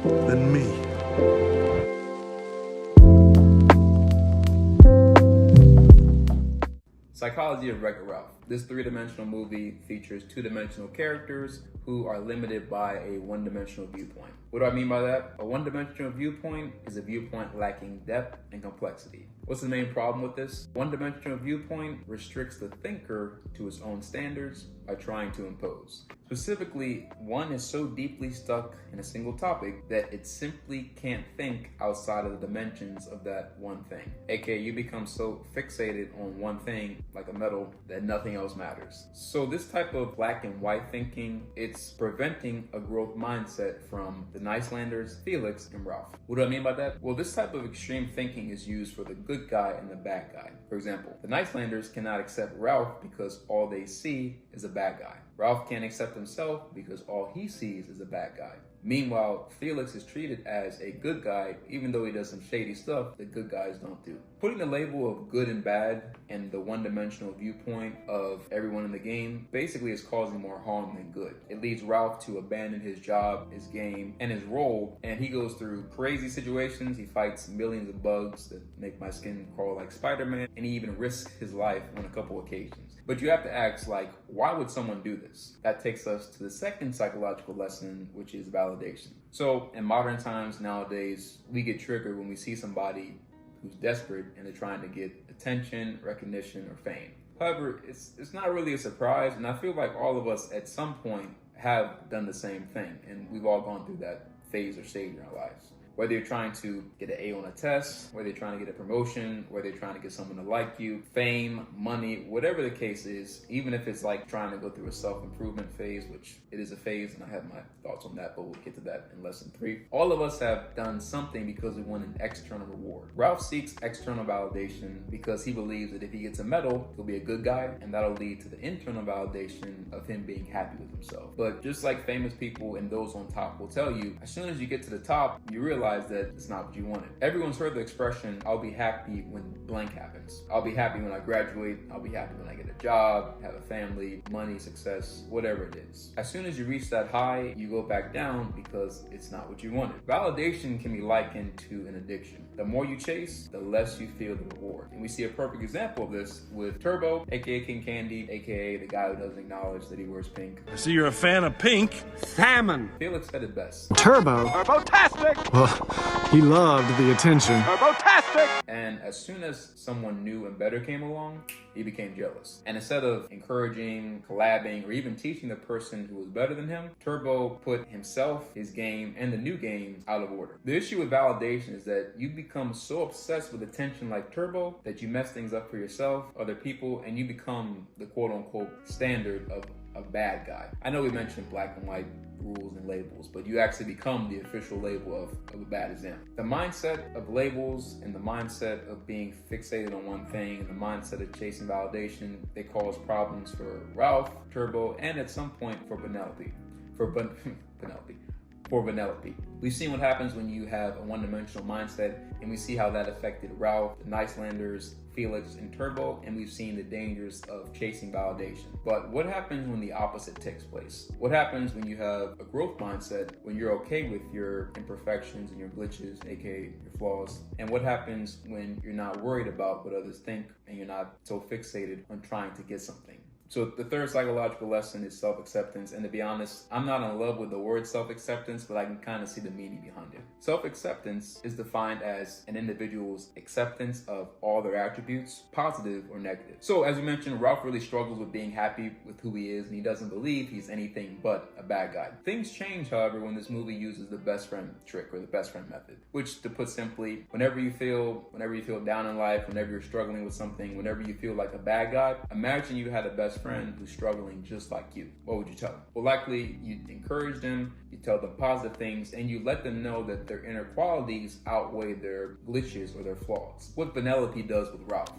than me. Psychology of Wreck-It Ralph. This three-dimensional movie features two-dimensional characters who are limited by a one-dimensional viewpoint. What do I mean by that? A one-dimensional viewpoint is a viewpoint lacking depth and complexity. What's the main problem with this? One-dimensional viewpoint restricts the thinker to its own standards by trying to impose. Specifically, one is so deeply stuck in a single topic that it simply can't think outside of the dimensions of that one thing. A.k.a. you become so fixated on one thing, like a metal, that nothing else matters. So this type of black and white thinking, it's preventing a growth mindset from the Nicelanders, Felix, and Ralph. What do I mean by that? Well, this type of extreme thinking is used for the good guy and the bad guy. For example, the Nicelanders cannot accept Ralph because all they see is a bad guy. Ralph can't accept himself because all he sees is a bad guy. Meanwhile, Felix is treated as a good guy, even though he does some shady stuff that good guys don't do. Putting the label of good and bad and the one-dimensional viewpoint of everyone in the game basically is causing more harm than good. It leads Ralph to abandon his job, his game, and his role, and he goes through crazy situations. He fights millions of bugs that make my skin crawl like Spider-Man, and he even risks his life on a couple occasions. But you have to ask, like, why would someone do this? That takes us to the second psychological lesson, which is validation. So in modern times nowadays, we get triggered when we see somebody who's desperate and they're trying to get attention, recognition, or fame. However, it's not really a surprise, and I feel like all of us at some point have done the same thing, and we've all gone through that phase or stage in our lives. Whether you're trying to get an A on a test, whether you're trying to get a promotion, whether you're trying to get someone to like you, fame, money, whatever the case is, even if it's like trying to go through a self-improvement phase, which it is a phase, and I have my thoughts on that, but we'll get to that in lesson 3. All of us have done something because we want an external reward. Ralph seeks external validation because he believes that if he gets a medal, he'll be a good guy, and that'll lead to the internal validation of him being happy with himself. But just like famous people and those on top will tell you, as soon as you get to the top, you realize that it's not what you wanted. Everyone's heard the expression, I'll be happy when blank happens. I'll be happy when I graduate. I'll be happy when I get a job, have a family, money, success, whatever it is. As soon as you reach that high, you go back down because it's not what you wanted. Validation can be likened to an addiction. The more you chase, the less you feel the reward. And we see a perfect example of this with Turbo, a.k.a. King Candy, a.k.a. the guy who doesn't acknowledge that he wears pink. I see you're a fan of pink. Salmon. Felix said it best. Turbo. Turbo-tastic! Well, he loved the attention. Turbo-tastic! And as soon as someone new and better came along, he became jealous. And instead of encouraging, collabing, or even teaching the person who was better than him, Turbo put himself, his game, and the new game out of order. The issue with validation is that you become so obsessed with attention like Turbo that you mess things up for yourself, other people, and you become the quote-unquote standard of a bad guy. I know we mentioned black and white rules and labels, but you actually become the official label of a bad example. The mindset of labels and the mindset of being fixated on one thing and the mindset of chasing validation, they cause problems for Ralph, Turbo, and at some point for Penelope. For Penelope. We've seen what happens when you have a one-dimensional mindset, and we see how that affected Ralph, the Nicelanders, Felix, and Turbo, and we've seen the dangers of chasing validation. But what happens when the opposite takes place? What happens when you have a growth mindset, when you're okay with your imperfections and your glitches, aka your flaws? And what happens when you're not worried about what others think and you're not so fixated on trying to get something? So the third psychological lesson is self-acceptance. And to be honest, I'm not in love with the word self-acceptance, but I can kind of see the meaning behind it. Self-acceptance is defined as an individual's acceptance of all their attributes, positive or negative. So as we mentioned, Ralph really struggles with being happy with who he is, and he doesn't believe he's anything but a bad guy. Things change, however, when this movie uses the best friend trick or the best friend method, which, to put simply, whenever you feel down in life, whenever you're struggling with something, whenever you feel like a bad guy, imagine you had a best friend who's struggling just like you. What would you tell them? Well, likely you'd encourage them, you tell them positive things, and you let them know that their inner qualities outweigh their glitches or their flaws. What Penelope does with Ralph.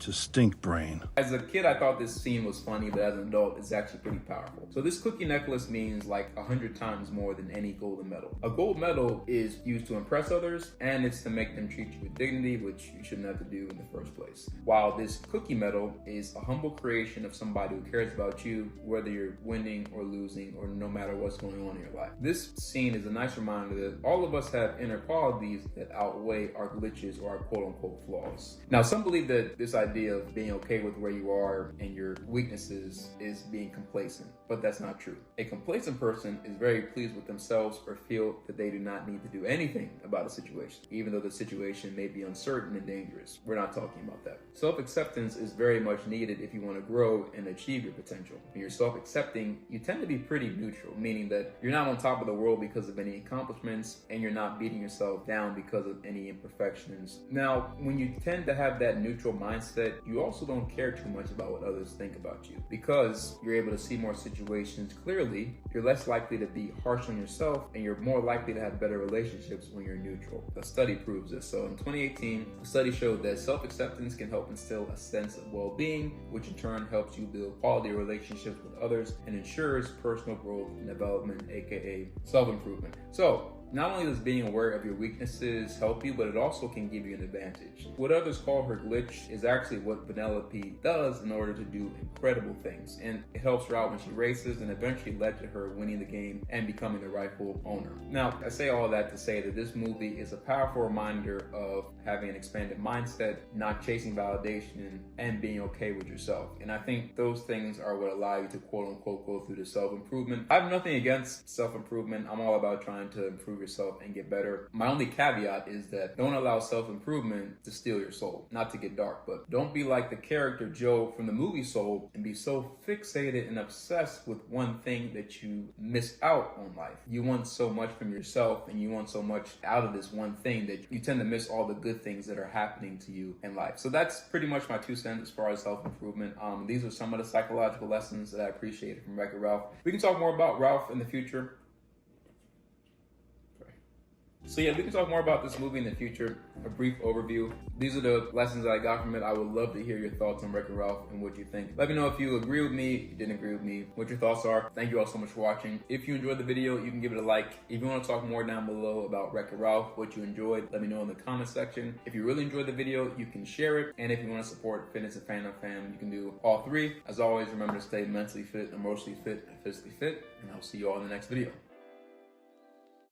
to stink brain. As a kid, I thought this scene was funny, but as an adult, it's actually pretty powerful. So this cookie necklace means like 100 times more than any golden medal. A gold medal is used to impress others, and it's to make them treat you with dignity, which you shouldn't have to do in the first place. While this cookie medal is a humble creation of somebody who cares about you, whether you're winning or losing, or no matter what's going on in your life. This scene is a nice reminder that all of us have inner qualities that outweigh our glitches or our quote-unquote flaws. Now, some believe that this idea of being okay with where you are and your weaknesses is being complacent, but that's not true. A complacent person is very pleased with themselves or feel that they do not need to do anything about a situation, even though the situation may be uncertain and dangerous. We're not talking about that. Self-acceptance is very much needed if you want to grow and achieve your potential. When you're self-accepting, you tend to be pretty neutral, meaning that you're not on top of the world because of any accomplishments, and you're not beating yourself down because of any imperfections. Now, when you tend to have that neutral mindset, you also don't care too much about what others think about you. Because you're able to see more situations clearly, you're less likely to be harsh on yourself, and you're more likely to have better relationships when you're neutral. A study proves this. So in 2018, a study showed that self-acceptance can help instill a sense of well-being, which in turn helps you build quality relationships with others and ensures personal growth and development, aka self-improvement. So not only does being aware of your weaknesses help you, but it also can give you an advantage. What others call her glitch is actually what Penelope does in order to do incredible things. And it helps her out when she races and eventually led to her winning the game and becoming the rightful owner. Now, I say all that to say that this movie is a powerful reminder of having an expanded mindset, not chasing validation, and being okay with yourself. And I think those things are what allow you to quote unquote go through the self-improvement. I have nothing against self-improvement. I'm all about trying to improve yourself and get better. My only caveat is that don't allow self-improvement to steal your soul. Not to get dark, but don't be like the character Joe from the movie Soul and be so fixated and obsessed with one thing that you miss out on life. You want so much from yourself and you want so much out of this one thing that you tend to miss all the good things that are happening to you in life. So that's pretty much my 2 cents as far as self-improvement. These are some of the psychological lessons that I appreciated from Wreck-It Ralph. We can talk more about Ralph in the future. So yeah, we can talk more about this movie in the future, a brief overview. These are the lessons that I got from it. I would love to hear your thoughts on Wreck-It Ralph and what you think. Let me know if you agree with me, you didn't agree with me, what your thoughts are. Thank you all so much for watching. If you enjoyed the video, you can give it a like. If you want to talk more down below about Wreck-It Ralph, what you enjoyed, let me know in the comment section. If you really enjoyed the video, you can share it. And if you want to support Fitness and Fandom Fam, you can do all 3. As always, remember to stay mentally fit, emotionally fit, and physically fit. And I'll see you all in the next video.